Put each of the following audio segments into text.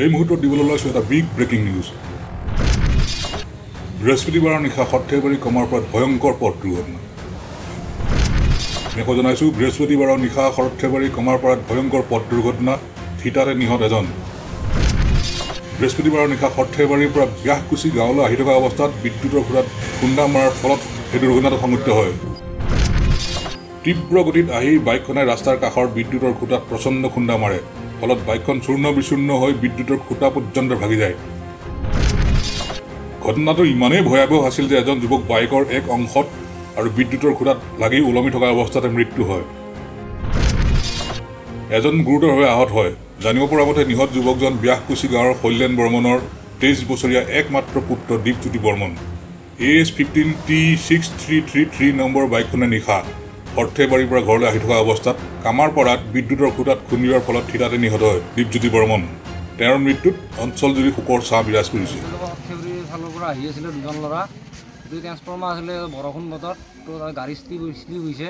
এই মুহূৰ্তত দিবলৈ ওলাইছোঁ এটা বিগ ব্ৰেকিং নিউজ। বৃহস্পতিবাৰৰ নিশা সৰ্থেবাৰী কমাৰপাৰাত ভয়ংকৰ পথ দুৰ্ঘটনা। আমি জনাইছোঁ বৃহস্পতিবাৰৰ নিশা সৰ্থেবাৰী কমাৰপাৰাত ভয়ংকৰ পথ দুৰ্ঘটনা, থিতাতে নিহত এজন। বৃহস্পতিবাৰৰ নিশা সৰ্থেবাৰীৰ পৰা ব্যাসকুচি গাঁৱলৈ আহি থকা অৱস্থাত বিদ্যুতৰ খুঁটাত খুন্দা মৰাৰ ফলত এই দুৰ্ঘটনাটো সংঘটিত হয়। তীব্ৰ গতিত আহি বাইকখনে ৰাস্তাৰ কাষৰ বিদ্যুতৰ খুঁটাত প্ৰচণ্ড খুন্দা মাৰে, ফলত বাইকখন চূৰ্ণ বিচূৰ্ণ হৈ বিদ্যুতৰ খুঁটা পৰ্যন্ত ভাগি যায়। ঘটনাটো ইমানেই ভয়াৱহ আছিল যে এজন যুৱক বাইকৰ এক অংশত আৰু বিদ্যুতৰ খুঁটাত লাগি ওলমি থকা অৱস্থাতে মৃত্যু হয়। এজন গুৰুতৰভাৱে আহত হয়। জানিব পৰা মতে নিহত যুৱকজন ব্যাসকুচি গাঁৱৰ কল্যাণ বৰ্মনৰ 23 বছৰীয়া একমাত্ৰ পুত্ৰ দীপজ্যোতি বৰ্মন। AS15T6333 নম্বৰ বাইকখনে নিশা সৰ্থেবাৰীৰ পৰা ঘৰলৈ আহি থকা অৱস্থাত কামাৰপাৰাত বিদ্যুতৰ খুঁটাত খুন্দিওৱাৰ ফলত থিতাতে নিহত হয় দীপজ্যোতি বৰ্মন। তেওঁৰ মৃত্যুত অঞ্চলজুৰি শোকৰ ছাঁ বিৰাজ কৰিছে। সৰ্থেবাৰীৰ ফালৰ পৰা আহি আছিলে দুজন ল'ৰা, দুই ট্ৰেন্সফৰ্মাৰ আছিলে বৰষুণ বতৰত, তো গাড়ী শ্লিপ হৈছে,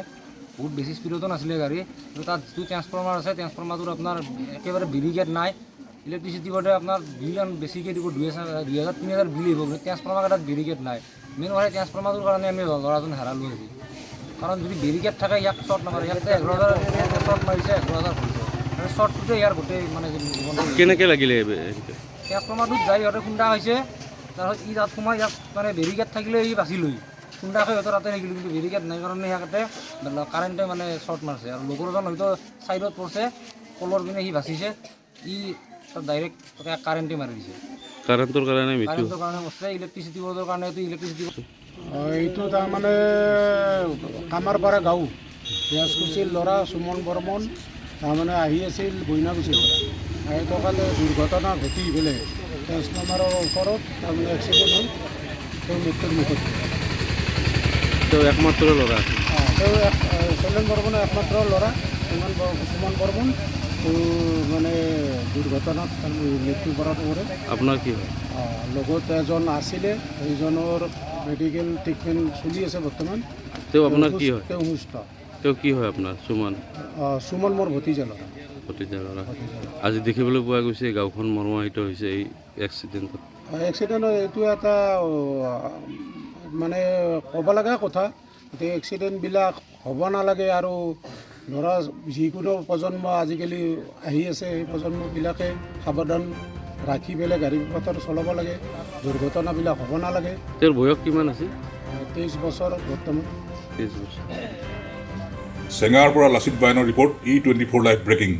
বহুত বেছি স্পীডতো নাছিলে গাড়ী। তো তাত যিটো ট্ৰেন্সফৰ্মাৰ আছে ট্ৰেন্সফৰ্মাৰটোত আপোনাৰ একেবাৰে বেৰিকেড নাই। ইলেক্ট্ৰিচিটি বোৰ্ডে আপোনাৰ বিল বেছিকৈ দিব, 2000-3000 বিল আহিব, কিন্তু ট্ৰেন্সফৰ্মাৰ এটাত বেৰিকেড নাই। মেইন কথা ট্ৰেন্সফৰ্মাৰটোৰ কাৰণে আমি ল'ৰাজন হেৰালোঁ আজি। কাৰণ যদি বেৰিকেড থাকে ইয়াক শ্বৰ্ট নামাৰে, ইয়াতে 11,000 শ্বৰ্ট মাৰিছে, 11,000 কৰিছে। আৰু শ্বৰ্টটোতে ইয়াৰ গোটেই মানে কেনেকৈ লাগিলে ট্ৰেন্সফৰ্মাৰটোত যাই সিহঁতে খুন্দা হৈছে, তাৰপিছত ই তাত সোমাই ইয়াত মানে বেৰিকেড থাকিলে ই বাচি লৈ খুন্দা খাই সিহঁতৰ তাতে থাকিলোঁ, কিন্তু বেৰিকেড নাই কাৰণে ইয়াতে কাৰেণ্টে মানে শ্বৰ্ট মাৰিছে। আৰু লগৰজন হয়তো ছাইডত পৰিছে, কলৰ পিনে সি বাচিছে, ই তাত ডাইৰেক্ট কাৰেণ্টে মাৰি দিছে। কাৰেণ্টৰ কাৰণে মৰিছে। ইলেক্ট্ৰিচিটি বোৰ্ডৰ কাৰণে ইলেক্ট্ৰিচিটি এইটো তাৰমানে কামাৰপাৰা গাঁও ব্যাসকুচিৰ ল'ৰা সুমন বৰ্মন তাৰমানে আহি আছিল বইনাকুচিৰ পৰা। আহি থকাতে দুৰ্ঘটনা ঘটি পেলাই ট্ৰেন্সফৰ্মাৰৰ ওচৰত তাৰমানে এক্সিডেণ্ট হ'ল, তেওঁ মৃত্যুৰ মুখত। তেওঁ একমাত্ৰ ল'ৰা, তেওঁ কল্যাণ বৰ্মনৰ একমাত্ৰ ল'ৰা সুমন বৰ্মন, তেওঁ মানে দুৰ্ঘটনাত মৃত্যুবৰণ কৰে। আপোনাৰ কি হয়? লগত এজন আছিলে, এইজনৰ মেডিকেল ট্ৰিটমেণ্ট চলি আছে বৰ্তমান। তেওঁ আপোনাৰ কি হয়? তেওঁ সুস্থ। তেওঁ কি হয় আপোনাৰ? সুমন মোৰ ভতিজা ল'ৰা। আজি দেখিবলৈ পোৱা গৈছে গাঁওখন মৰ্মাহিত হৈছে এই এক্সিডেণ্টত। এইটো এটা মানে ক'ব লগা কথা, গতিকে এক্সিডেণ্টবিলাক হ'ব নালাগে। আৰু ধৰা যিকোনো প্ৰজন্ম আজিকালি আহি আছে, সেই প্ৰজন্মবিলাকে সাৱধান ৰাখি পেলাই গাড়ী মটৰ চলাব লাগে, দুৰ্ঘটনাবিলাক হ'ব নালাগে। তেওঁৰ বয়স কিমান আছিল? 23 বছৰ বৰ্তমান। 23 বছৰ। চেঙাৰ পৰা লাচিত বাইনৰ ৰিপৰ্ট, E24 লাইভ ব্ৰেকিং।